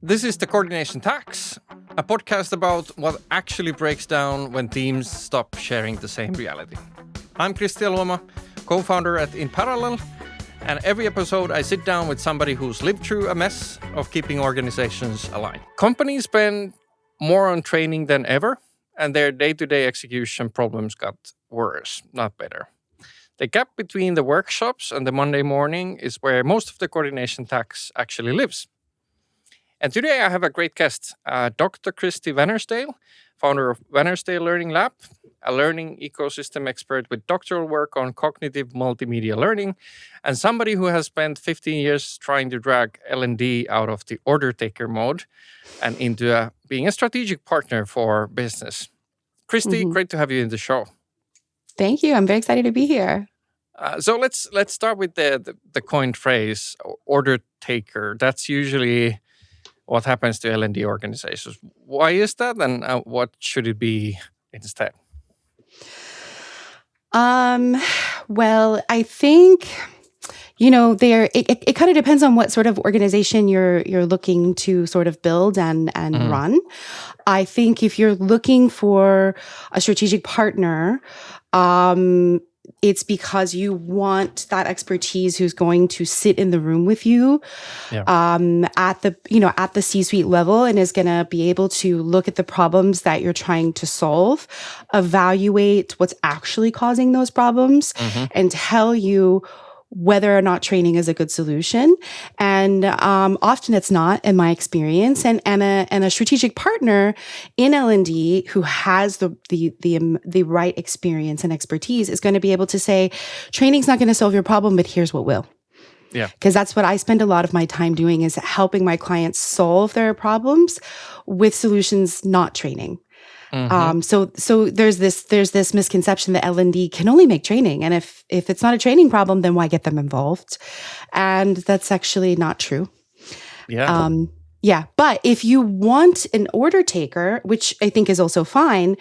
This is the Coordination Tax, a podcast about what actually breaks down when teams stop sharing the same reality. I'm Christy Vanorsdale, co-founder at In Parallel, and every episode I sit down with somebody who's lived through a mess of keeping organizations aligned. Companies spend more on training than ever, and their day-to-day execution problems got worse, not better. The gap between the workshops and the Monday morning is where most of the coordination tax actually lives. And today I have a great guest, Dr. Christy Vanorsdale, founder of Vanorsdale Learning Lab, a learning ecosystem expert with doctoral work on cognitive multimedia learning, and somebody who has spent 15 years trying to drag L&D out of the order taker mode and into being a strategic partner for business. Christy, great to have you in the show. Thank you. I'm very excited to be here. So let's start with the coined phrase, order taker. That's usually what happens to L&D organizations. Why is that, and what should it be instead? Well, I think it kind of depends on what sort of organization you're looking to sort of build and run. I think if you're looking for a strategic partner, it's because you want that expertise who's going to sit in the room with you at the C-suite level and is going to be able to look at the problems that you're trying to solve, evaluate what's actually causing those problems, and tell you whether or not training is a good solution. And often it's not, in my experience. And a strategic partner in L&D who has the right experience and expertise is going to be able to say, training's not going to solve your problem, but here's what will. Yeah. Because that's what I spend a lot of my time doing, is helping my clients solve their problems with solutions, not training. So there's this misconception that L&D can only make training. And if it's not a training problem, then why get them involved? And that's actually not true. Yeah. But if you want an order taker, which I think is also fine,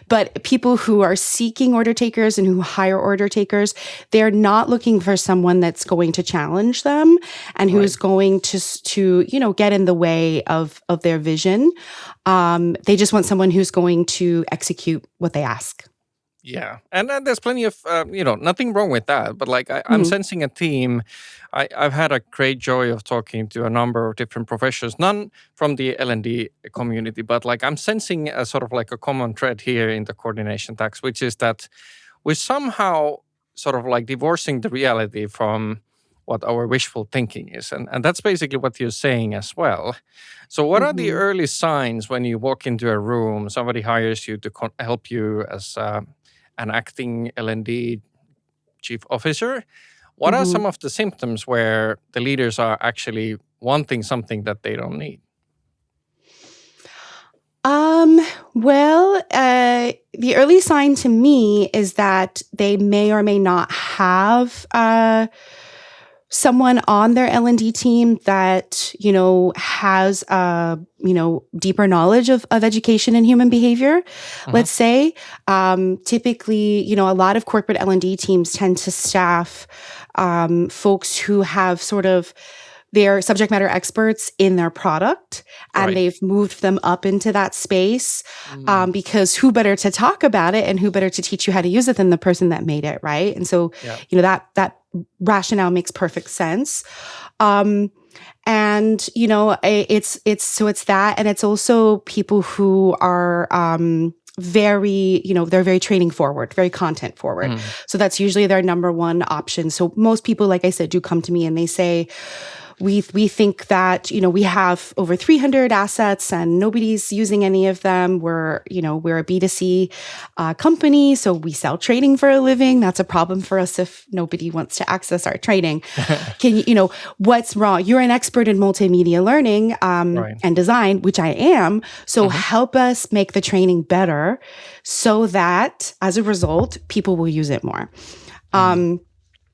but people who are seeking order takers and who hire order takers, they're not looking for someone that's going to challenge them and who's going to get in the way of their vision. They just want someone who's going to execute what they ask. Yeah. And there's plenty of, nothing wrong with that. But I'm sensing a theme. I've had a great joy of talking to a number of different professionals, none from the L&D community, but I'm sensing a sort of a common thread here in the coordination tax, which is that we're somehow sort of divorcing the reality from what our wishful thinking is. And that's basically what you're saying as well. So what are the early signs when you walk into a room, somebody hires you to help you as an acting L&D chief officer? What are some of the symptoms where the leaders are actually wanting something that they don't need? Well, the early sign to me is that they may or may not have someone on their L&D team that, has, deeper knowledge of education and human behavior. Let's say, typically, a lot of corporate L&D teams tend to staff folks who have sort of their subject matter experts in their product, and they've moved them up into that space because who better to talk about it and who better to teach you how to use it than the person that made it, right? And so, that rationale makes perfect sense. And it's that, and it's also people who are very, they're very training forward, very content forward. So that's usually their number one option. So most people, like I said, do come to me and they say, we think that, we have over 300 assets and nobody's using any of them. We're a B2C company, so we sell training for a living. That's a problem for us if nobody wants to access our training. What's wrong? You're an expert in multimedia learning and design, which I am. So help us make the training better so that as a result, people will use it more.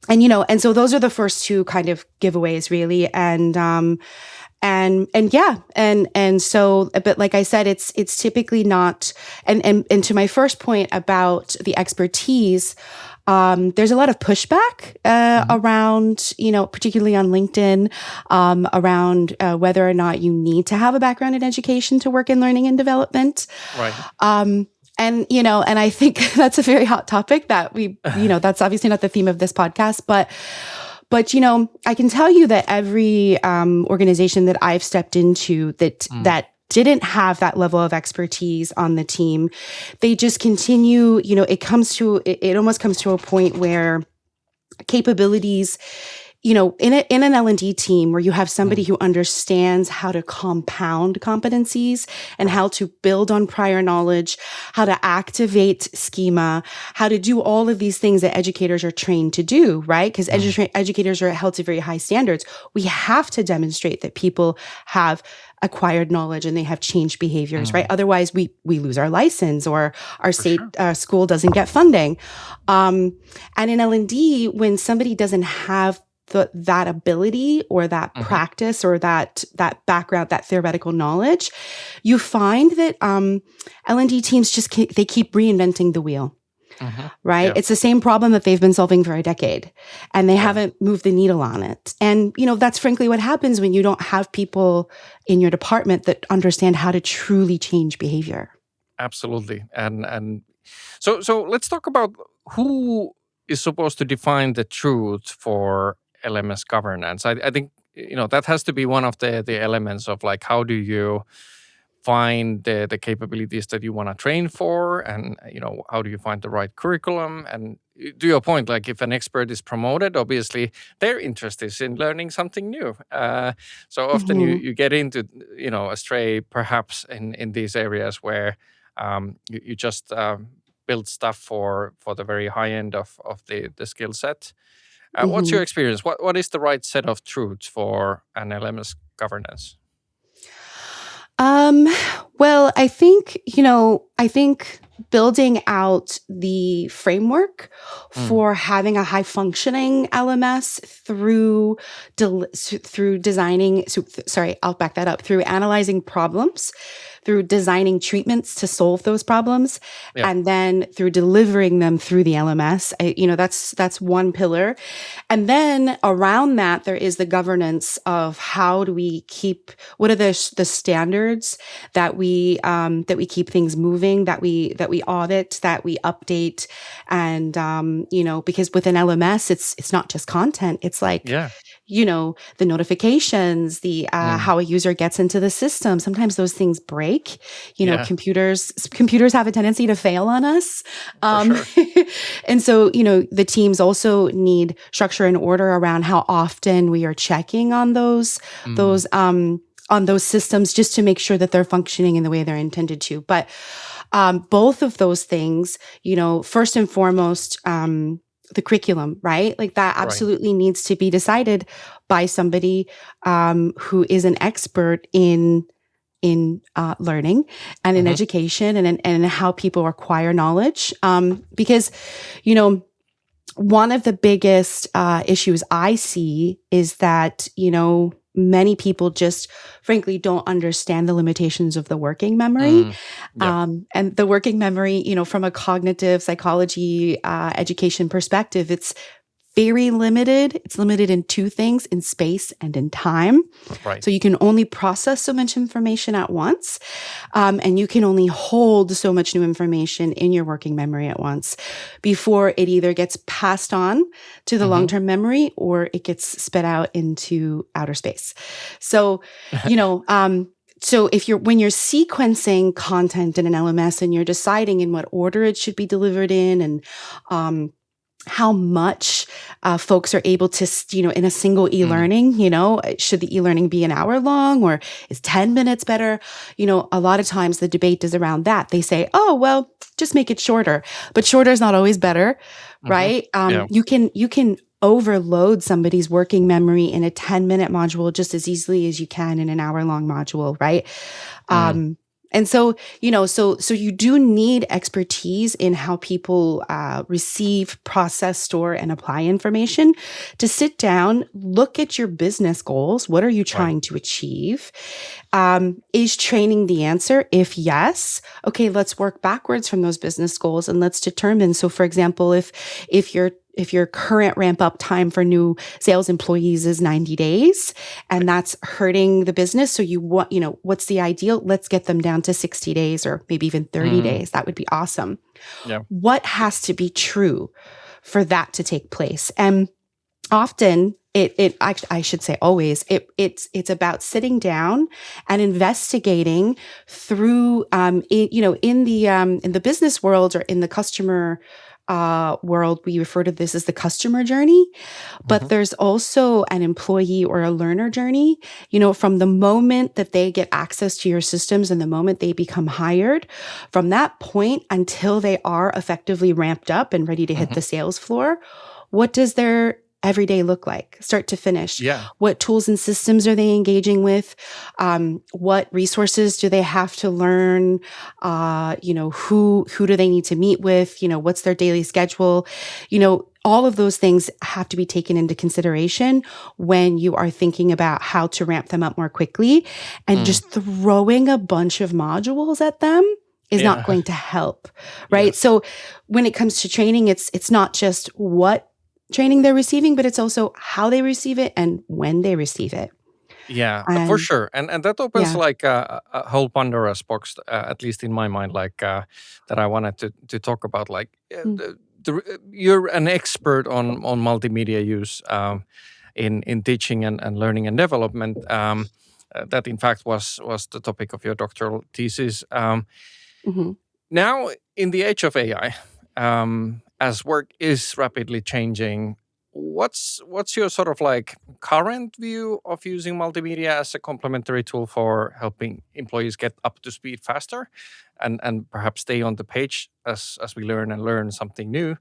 And so those are the first two kind of giveaways, really. And so, but like I said, it's typically not, and to my first point about the expertise, There's a lot of pushback around, particularly on LinkedIn, around whether or not you need to have a background in education to work in learning and development. Right. And I think that's a very hot topic that that's obviously not the theme of this podcast, but I can tell you that every organization that I've stepped into that didn't have that level of expertise on the team, they just continue, it almost comes to a point where capabilities, in an L&D team where you have somebody who understands how to compound competencies and how to build on prior knowledge, how to activate schema, how to do all of these things that educators are trained to do, right? Because educators are held to very high standards. We have to demonstrate that people have acquired knowledge and they have changed behaviors, right? Otherwise, we lose our license or our school doesn't get funding. And in L&D, when somebody doesn't have that ability or that practice or that background, that theoretical knowledge, you find that L&D teams they keep reinventing the wheel, right? Yeah. It's the same problem that they've been solving for a decade, and they haven't moved the needle on it. And that's frankly what happens when you don't have people in your department that understand how to truly change behavior. Absolutely, and so let's talk about who is supposed to define the truth for LMS governance. I think that has to be one of the elements of like, how do you find the capabilities that you want to train for, and how do you find the right curriculum? And to your point, like if an expert is promoted, obviously their interest is in learning something new. So often you get into astray perhaps in these areas where you just build stuff for the very high end of the skill set. What's your experience? What is the right set of truths for an LMS governance? Well, I think building out the framework for having a high functioning LMS through designing, I'll back that up, through analyzing problems, through designing treatments to solve those problems, and then through delivering them through the LMS. That's one pillar. And then around that, there is the governance of how do we what are the standards that we keep things moving, that we audit, that we update. And, because with an LMS, it's not just content. It's like, the notifications, how a user gets into the system. Sometimes those things break. Computers have a tendency to fail on us. And so, the teams also need structure and order around how often we are checking on those systems, just to make sure that they're functioning in the way they're intended to. But both of those things, first and foremost, the curriculum, right? Like that absolutely needs to be decided by somebody who is an expert in learning and in education and how people acquire knowledge. Because, one of the biggest issues I see is that, many people just frankly don't understand the limitations of the working memory. And the working memory, from a cognitive psychology education perspective, it's very limited. It's limited in two things, in space and in time. Right. So you can only process so much information at once. And you can only hold so much new information in your working memory at once before it either gets passed on to the long-term memory or it gets spit out into outer space. So, so when you're sequencing content in an LMS and you're deciding in what order it should be delivered in, and how much folks are able to, in a single e-learning, should the e-learning be an hour long or is 10 minutes better? A lot of times the debate is around that. They say, oh, well, just make it shorter. But shorter is not always better, right? You can overload somebody's working memory in a 10-minute module just as easily as you can in an hour-long module, right? And so, so you do need expertise in how people receive, process, store, and apply information to sit down, look at your business goals. What are you trying to achieve? Is training the answer? If yes, okay, let's work backwards from those business goals and let's determine. So, for example, if your current ramp up time for new sales employees is 90 days and that's hurting the business. So what's the ideal? Let's get them down to 60 days or maybe even 30 days. That would be awesome. Yeah. What has to be true for that to take place? And often I should say always, it's about sitting down and investigating through, in the business world or in the customer world, we refer to this as the customer journey, but there's also an employee or a learner journey, from the moment that they get access to your systems and the moment they become hired, from that point until they are effectively ramped up and ready to hit the sales floor. What does their every day look like, start to finish? Yeah. What tools and systems are they engaging with? What resources do they have to learn? Who do they need to meet with? What's their daily schedule? All of those things have to be taken into consideration when you are thinking about how to ramp them up more quickly. And just throwing a bunch of modules at them is not going to help, right? Yes. So when it comes to training, it's not just what training they're receiving, but it's also how they receive it and when they receive it. Yeah, for sure. And that opens like a whole Pandora's box, at least in my mind, like that I wanted to talk about. Like you're an expert on multimedia use in teaching and learning and development. That in fact was the topic of your doctoral thesis. Now, in the age of AI, as work is rapidly changing, what's your sort of like current view of using multimedia as a complementary tool for helping employees get up to speed faster and perhaps stay on the page as we learn something new?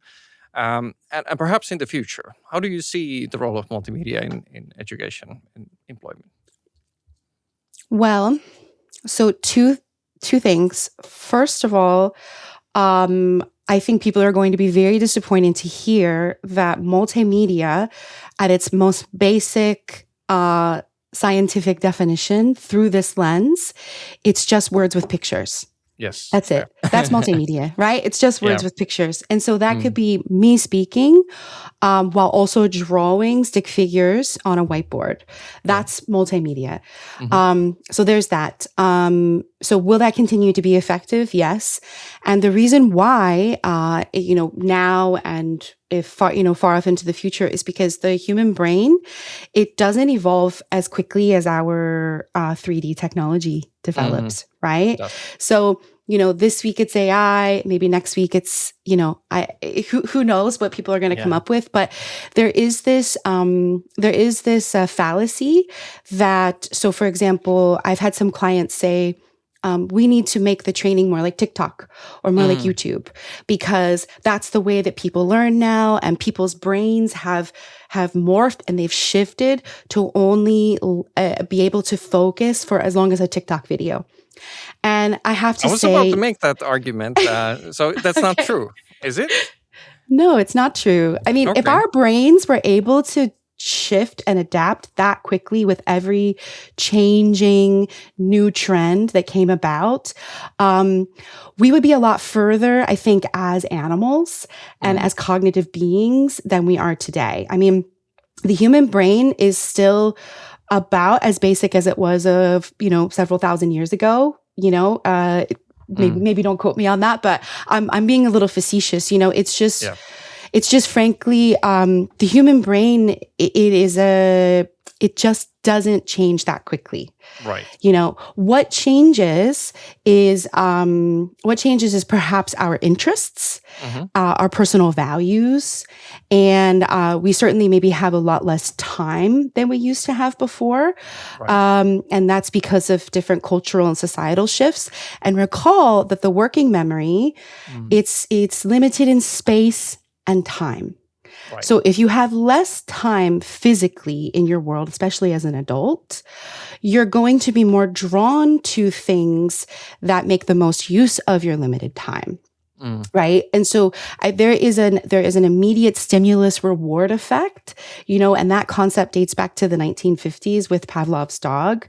And perhaps in the future, how do you see the role of multimedia in education and employment? Well, so two things. First of all, I think people are going to be very disappointed to hear that multimedia, at its most basic scientific definition through this lens, it's just words with pictures. Yes. That's it. That's multimedia, right? It's just words with pictures. And so that could be me speaking while also drawing stick figures on a whiteboard. That's multimedia. So there's that. So will that continue to be effective? Yes. And the reason why, now and if far off into the future is because the human brain, it doesn't evolve as quickly as our 3D technology develops, right? So, this week it's AI, maybe next week it's, who knows what people are going to come up with, but there is this fallacy that, so for example, I've had some clients say, we need to make the training more like TikTok or more like YouTube, because that's the way that people learn now, and people's brains have morphed and they've shifted to only be able to focus for as long as a TikTok video. And I have to say, I was about to make that argument. So that's not true, is it? No, it's not true. I mean, if our brains were able to shift and adapt that quickly with every changing new trend that came about, we would be a lot further, I think, as animals and as cognitive beings than we are today. I mean, the human brain is still about as basic as it was several thousand years ago. Maybe don't quote me on that, but I'm being a little facetious. It's just frankly, the human brain, it just doesn't change that quickly. Right. What changes is perhaps our interests, our personal values, and we certainly maybe have a lot less time than we used to have before. Right. And that's because of different cultural and societal shifts. And recall that the working memory, it's limited in space and time. Right. So if you have less time physically in your world, especially as an adult, you're going to be more drawn to things that make the most use of your limited time. Right. And so there is an immediate stimulus reward effect, and that concept dates back to the 1950s with Pavlov's dog.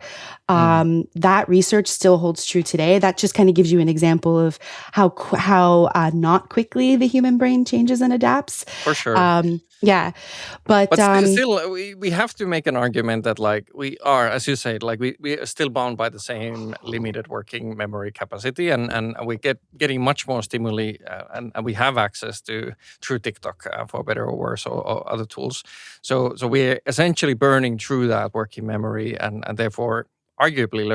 That research still holds true today. That just kind of gives you an example of how not quickly the human brain changes and adapts. For sure. Yeah. But still, we have to make an argument that, like, we are, as you said, like we are still bound by the same limited working memory capacity, and we getting much more stimuli, and we have access to through TikTok, for better or worse, or other tools. So we're essentially burning through that working memory, and therefore arguably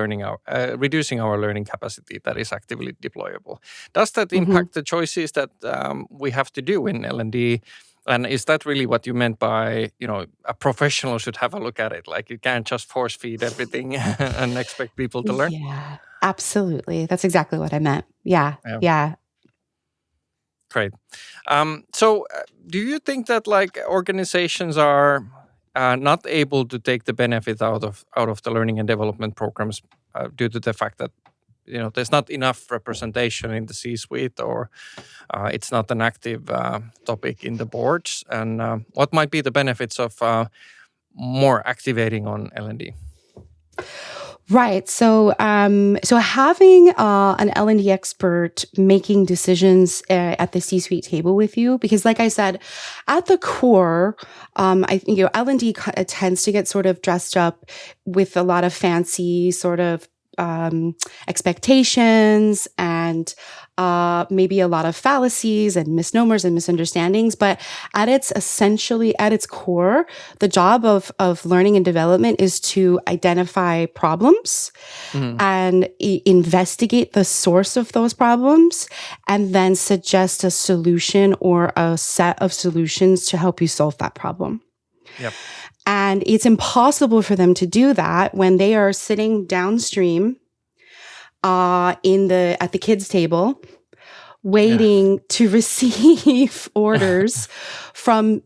reducing our learning capacity that is actively deployable. Does that impact the choices that we have to do in L&D? And is that really what you meant by, a professional should have a look at it? Like, you can't just force feed everything and expect people to learn? Yeah, absolutely. That's exactly what I meant. Yeah. Great. So do you think that, like, organizations are not able to take the benefit out of the learning and development programs due to the fact that there's not enough representation in the C-suite, or it's not an active topic in the boards? And what might be the benefits of more activating on L&D? Right. So having an L&D expert making decisions at the C-suite table with you, because, like I said, at the core, I think L&D tends to get sort of dressed up with a lot of fancy sort of expectations and maybe a lot of fallacies and misnomers and misunderstandings. But at its core, the job of learning and development is to identify problems and investigate the source of those problems, and then suggest a solution or a set of solutions to help you solve that problem. Yep. And it's impossible for them to do that when they are sitting downstream at the kids' table, waiting to receive orders from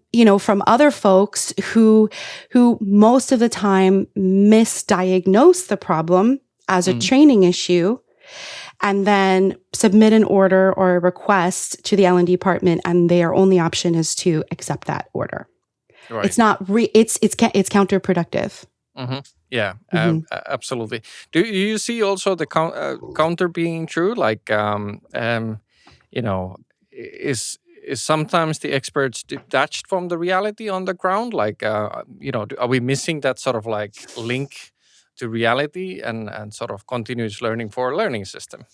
other folks who most of the time misdiagnose the problem as a training issue, and then submit an order or a request to the L&D department, and their only option is to accept that order. Right. It's not it's counterproductive. Yeah, absolutely. Do you see also the counter being true? Like, is sometimes the experts detached from the reality on the ground? Like, are we missing that sort of like link to reality and sort of continuous learning for a learning system?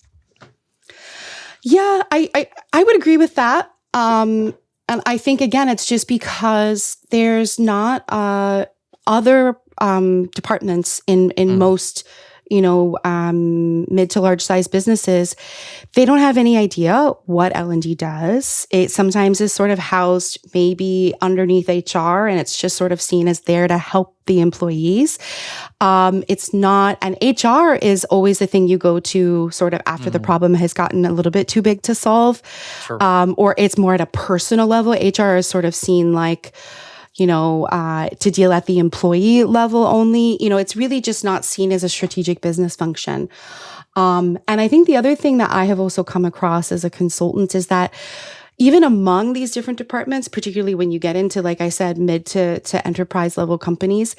Yeah, I would agree with that. And I think, again, it's just because there's not other departments in most, mid to large size businesses. They don't have any idea what L&D does. It sometimes is sort of housed maybe underneath HR, and it's just sort of seen as there to help the employees. It's not, and HR is always the thing you go to sort of after the problem has gotten a little bit too big to solve. Sure. Or it's more at a personal level. HR is sort of seen like, to deal at the employee level only. It's really just not seen as a strategic business function. And I think the other thing that I have also come across as a consultant is that even among these different departments, particularly when you get into, like I said, mid to enterprise level companies,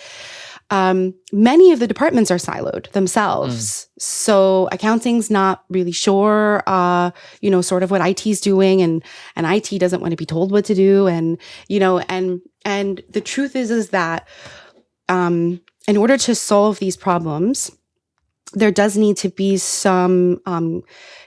many of the departments are siloed themselves. So accounting's not really sure, sort of what IT's doing, and IT doesn't want to be told what to do. And the truth is that, in order to solve these problems, there does need to be some,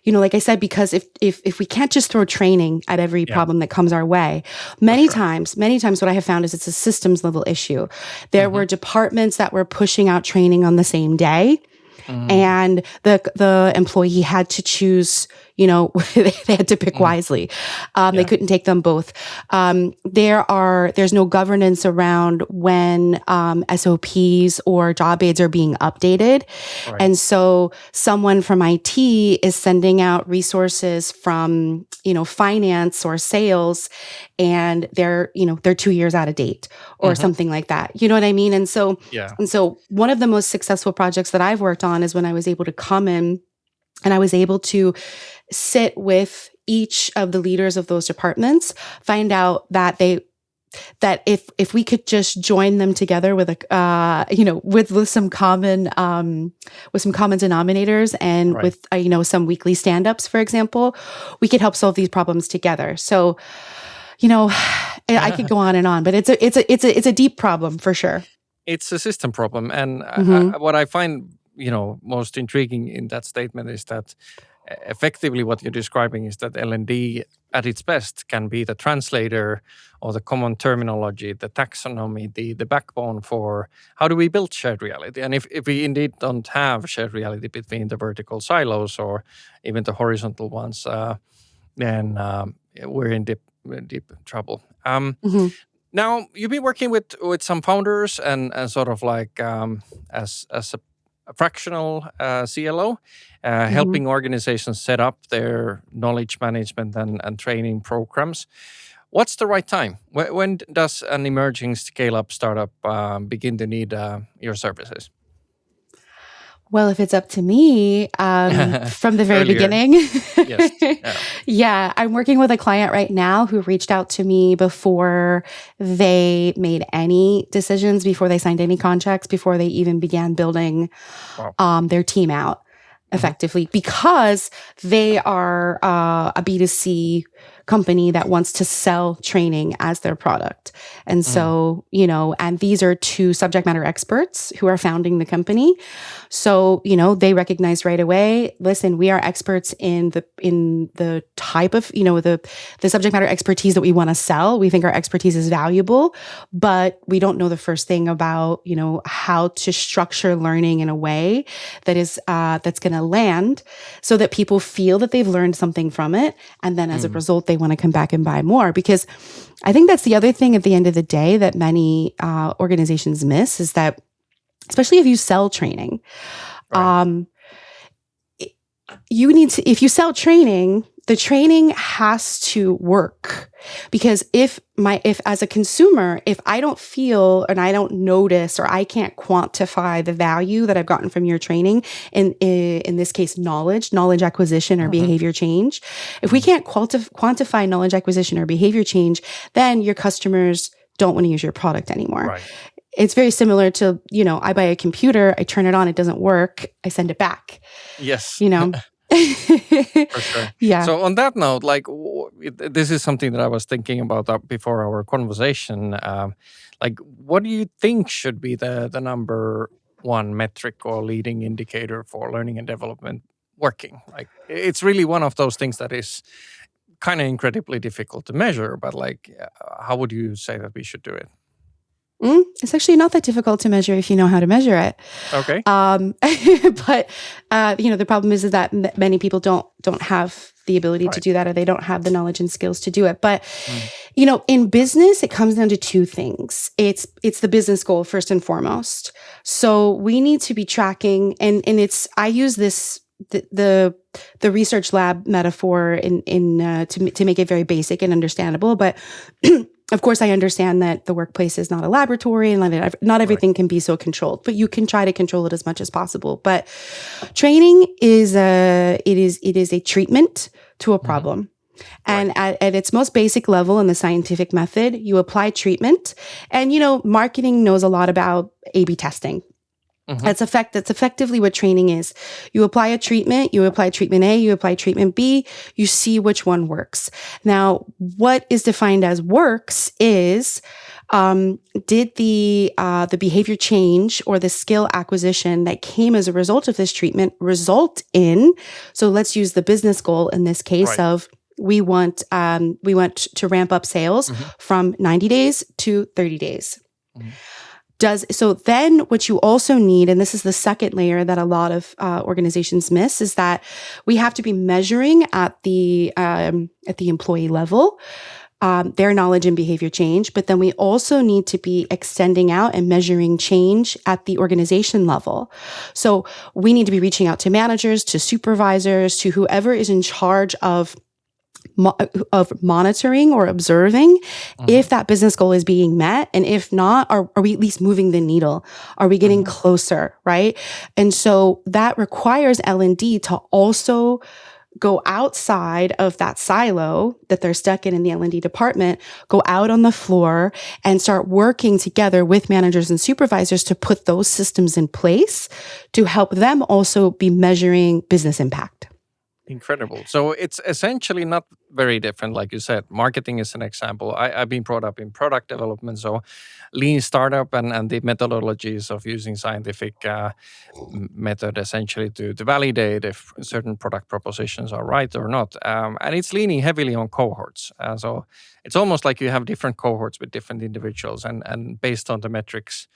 like I said, because if we can't just throw training at every problem that comes our way, many times what I have found is it's a systems level issue. There were departments that were pushing out training on the same day, and the employee had to choose, they had to pick wisely. They couldn't take them both. There's no governance around when SOPs or job aids are being updated. Right. And so someone from IT is sending out resources from, finance or sales, and they're 2 years out of date or something like that. You know what I mean? And so one of the most successful projects that I've worked on is when I was able to come in and I was able to sit with each of the leaders of those departments, find out that if we could just join them together with with some common denominators and with some weekly stand-ups, for example, we could help solve these problems together. So, I could go on and on, but it's a deep problem for sure. It's a system problem, and what I find most intriguing in that statement is that effectively what you're describing is that L&D at its best can be the translator or the common terminology, the taxonomy, the backbone for how do we build shared reality. And if we indeed don't have shared reality between the vertical silos or even the horizontal ones, then we're in deep trouble. Now, you've been working with some founders and sort of like as a fractional CLO, helping organizations set up their knowledge management and training programs. What's the right time? When does an emerging scale-up startup begin to need your services? Well, if it's up to me, from the very beginning. Yes. Yeah, I'm working with a client right now who reached out to me before they made any decisions, before they signed any contracts, before they even began building their team out effectively, because they are a B2C company that wants to sell training as their product. And so, and these are two subject matter experts who are founding the company. So, they recognize right away, listen, we are experts in the type of, the subject matter expertise that we want to sell. We think our expertise is valuable, but we don't know the first thing about, how to structure learning in a way that is, that's going to land so that people feel that they've learned something from it. And then as a result, they want to come back and buy more. Because I think that's the other thing at the end of the day that many organizations miss is that, especially if you sell training, you need to, if you sell training, the training has to work. Because if as a consumer, if I don't feel and I don't notice or I can't quantify the value that I've gotten from your training, in this case, knowledge acquisition or behavior change, if we can't quantify knowledge acquisition or behavior change, then your customers don't want to use your product anymore. Right. It's very similar to, I buy a computer, I turn it on, it doesn't work, I send it back. Yes. For sure. Yeah. So on that note, this is something that I was thinking about before our conversation. What do you think should be the number one metric or leading indicator for learning and development working? It's really one of those things that is kind of incredibly difficult to measure, but how would you say that we should do it? It's actually not that difficult to measure if you know how to measure it. Okay. But the problem is that many people don't have the ability to do that, or they don't have the knowledge and skills to do it. But in business, it comes down to two things. It's the business goal first and foremost. So we need to be tracking, and I use this the research lab metaphor to make it very basic and understandable, but. Of course, I understand that the workplace is not a laboratory and not everything can be so controlled, but you can try to control it as much as possible. But training is a treatment to a problem. And at its most basic level in the scientific method, you apply treatment. And, marketing knows a lot about A/B testing. That's effectively what training is. You apply a treatment, you apply treatment A, you apply treatment B, you see which one works. Now, what is defined as works is, did the behavior change or the skill acquisition that came as a result of this treatment result in, so let's use the business goal in this case of, we want to ramp up sales from 90 days to 30 days. So then what you also need, and this is the second layer that a lot of organizations miss, is that we have to be measuring at the employee level their knowledge and behavior change, but then we also need to be extending out and measuring change at the organization level. So we need to be reaching out to managers, to supervisors, to whoever is in charge of monitoring or observing if that business goal is being met. And if not, are we at least moving the needle? Are we getting closer, right? And so that requires L&D to also go outside of that silo that they're stuck in the L&D department, go out on the floor and start working together with managers and supervisors to put those systems in place to help them also be measuring business impact. Incredible. So it's essentially not very different, like you said. Marketing is an example. I've been brought up in product development, so lean startup and the methodologies of using scientific method essentially to validate if certain product propositions are right or not. And it's leaning heavily on cohorts. So it's almost like you have different cohorts with different individuals, and based on the metrics,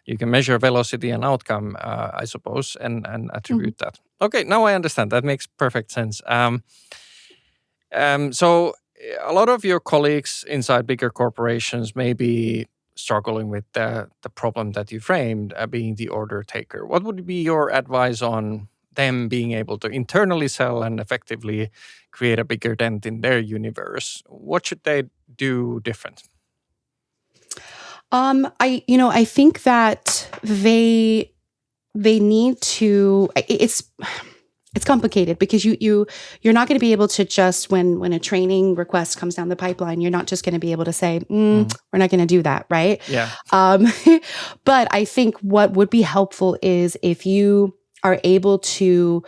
you can measure velocity and outcome, I suppose, and attribute that. Okay, now I understand. That makes perfect sense. So a lot of your colleagues inside bigger corporations may be struggling with the problem that you framed, being the order taker. What would be your advice on them being able to internally sell and effectively create a bigger dent in their universe? What should they do different? I think that they need to. It's complicated because you're not going to be able to just when a training request comes down the pipeline, you're not just going to be able to say we're not going to do that, right? Yeah. But I think what would be helpful is if you are able to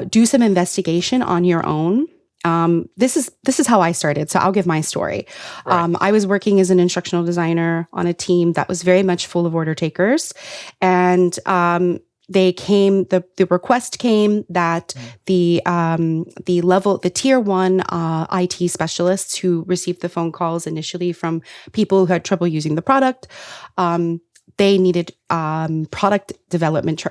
do some investigation on your own. This is how I started. So I'll give my story. Right. I was working as an instructional designer on a team that was very much full of order takers. And, the request came that the tier 1, IT specialists who received the phone calls initially from people who had trouble using the product, they needed, product development,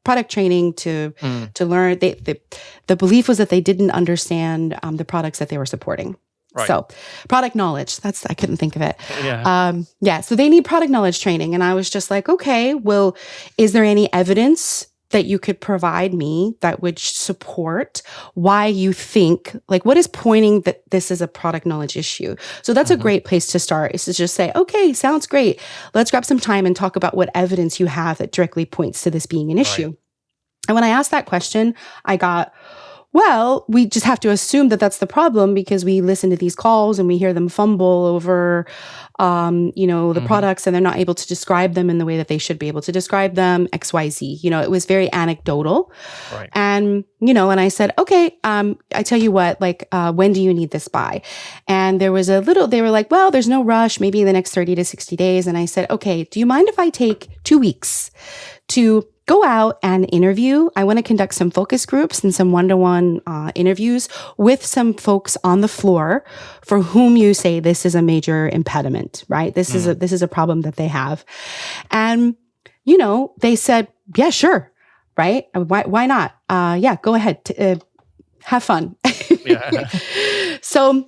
product training to learn. The belief was that they didn't understand the products that they were supporting. Right. So product knowledge, I couldn't think of it. Yeah. So they need product knowledge training. And I was just like, okay, well, is there any evidence that you could provide me that would support why you think, like, what is pointing that this is a product knowledge issue? So that's a great place to start, is to just say, okay, sounds great. Let's grab some time and talk about what evidence you have that directly points to this being an issue. And when I asked that question, I got, well, we just have to assume that that's the problem because we listen to these calls and we hear them fumble over, the products, and they're not able to describe them in the way that they should be able to describe them, XYZ. It was very anecdotal. Right. And, and I said, okay, I tell you what, when do you need this by? And there was they were like, well, there's no rush, maybe in the next 30 to 60 days. And I said, okay, do you mind if I take 2 weeks to go out and interview? I want to conduct some focus groups and some one-to-one interviews with some folks on the floor for whom you say this is a major impediment, right? This is a problem that they have. And, they said, yeah, sure. Right. Why not? Yeah, go ahead. Have fun. Yeah. So,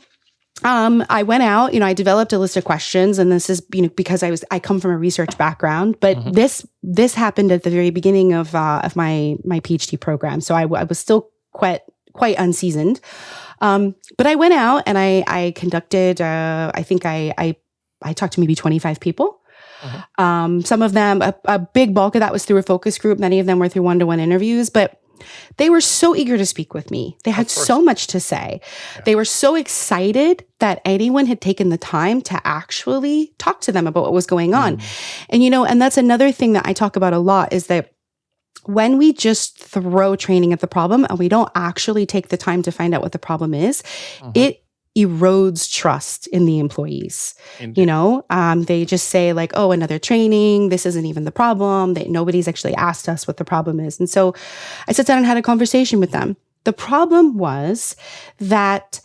I went out, I developed a list of questions, and this is, because I come from a research background, but this happened at the very beginning of my PhD program. So I was still quite unseasoned. But I went out and I conducted, I think I talked to maybe 25 people. Some of them, a big bulk of that was through a focus group. Many of them were through one-to-one interviews, but they were so eager to speak with me. They had so much to say. Yeah. They were so excited that anyone had taken the time to actually talk to them about what was going on. And, and that's another thing that I talk about a lot, is that when we just throw training at the problem and we don't actually take the time to find out what the problem is, it erodes trust in the employees. Indeed. They just say like, oh, another training, this isn't even the problem, that nobody's actually asked us what the problem is. And so I sat down and had a conversation with them. The problem was that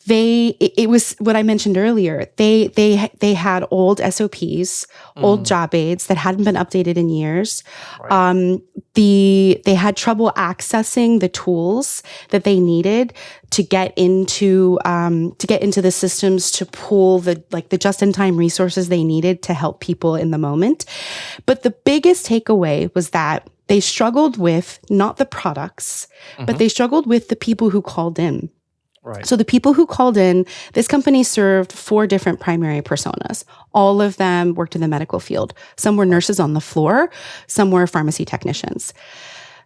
it was what I mentioned earlier. They had old SOPs, old job aids that hadn't been updated in years. Right. They had trouble accessing the tools that they needed to get into the systems to pull the just-in-time resources they needed to help people in the moment. But the biggest takeaway was that they struggled with not the products, but they struggled with the people who called in. Right. So the people who called in, this company served 4 different primary personas. All of them worked in the medical field. Some were nurses on the floor. Some were pharmacy technicians.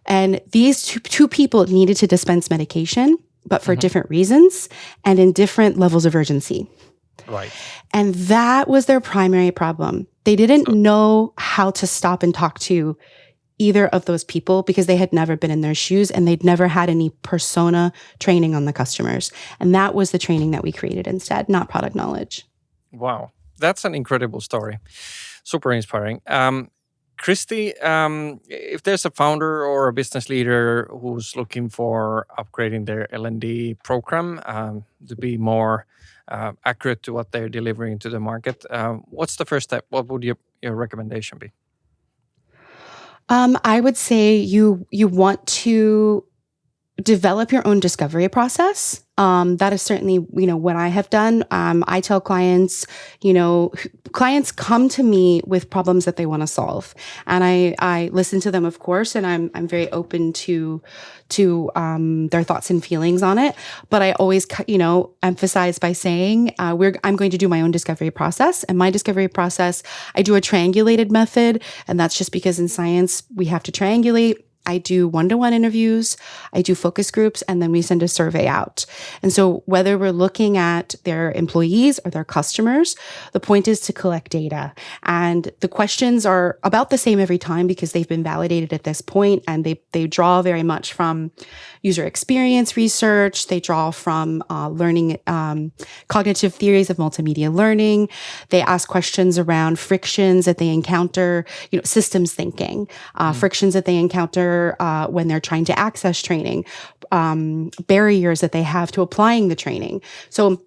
And these two people needed to dispense medication, but for different reasons and in different levels of urgency. Right. And that was their primary problem. They didn't know how to stop and talk to either of those people because they had never been in their shoes and they'd never had any persona training on the customers. And that was the training that we created instead, not product knowledge. Wow. That's an incredible story. Super inspiring. Christy, if there's a founder or a business leader who's looking for upgrading their L&D program to be more accurate to what they're delivering to the market, what's the first step? What would your recommendation be? I would say you want to develop your own discovery process. That is certainly, what I have done. I tell clients, clients come to me with problems that they want to solve, and I listen to them, of course, and I'm very open to their thoughts and feelings on it. But I always, emphasize by saying I'm going to do my own discovery process, and my discovery process, I do a triangulated method, and that's just because in science we have to triangulate. I do one-to-one interviews, I do focus groups, and then we send a survey out. And so whether we're looking at their employees or their customers, the point is to collect data. And the questions are about the same every time because they've been validated at this point, and they draw very much from user experience research. They draw from learning cognitive theories of multimedia learning. They ask questions around frictions that they encounter, systems thinking, frictions that they encounter when they're trying to access training, barriers that they have to applying the training. So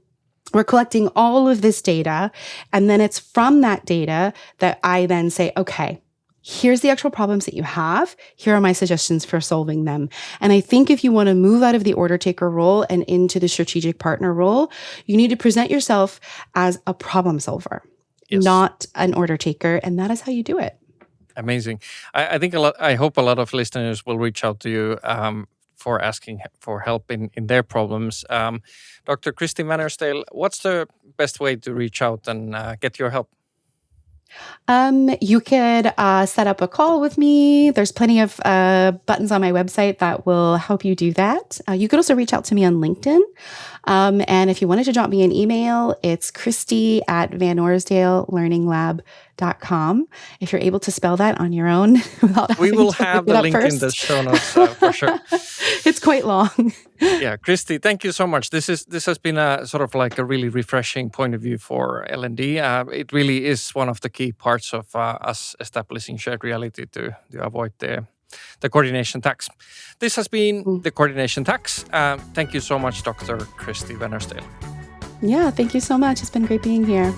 we're collecting all of this data, and then it's from that data that I then say, okay, here's the actual problems that you have. Here are my suggestions for solving them. And I think if you want to move out of the order taker role and into the strategic partner role, you need to present yourself as a problem solver, not an order taker. And that is how you do it. Amazing. I hope a lot of listeners will reach out to you for asking for help in their problems. Dr. Christy Vanorsdale, what's the best way to reach out and get your help? You could set up a call with me. There's plenty of buttons on my website that will help you do that. You could also reach out to me on LinkedIn. And if you wanted to drop me an email, it's Christy@VanorsdaleLearningLab.com. If you're able to spell that on your own. We will have the link in the show notes for sure. It's quite long. Yeah, Christy, thank you so much. This has been a sort of like a really refreshing point of view for L&D. It really is one of the key parts of us establishing shared reality to avoid the coordination tax. This has been the coordination tax. Thank you so much, Dr. Christy Vanorsdale. Yeah, thank you so much. It's been great being here.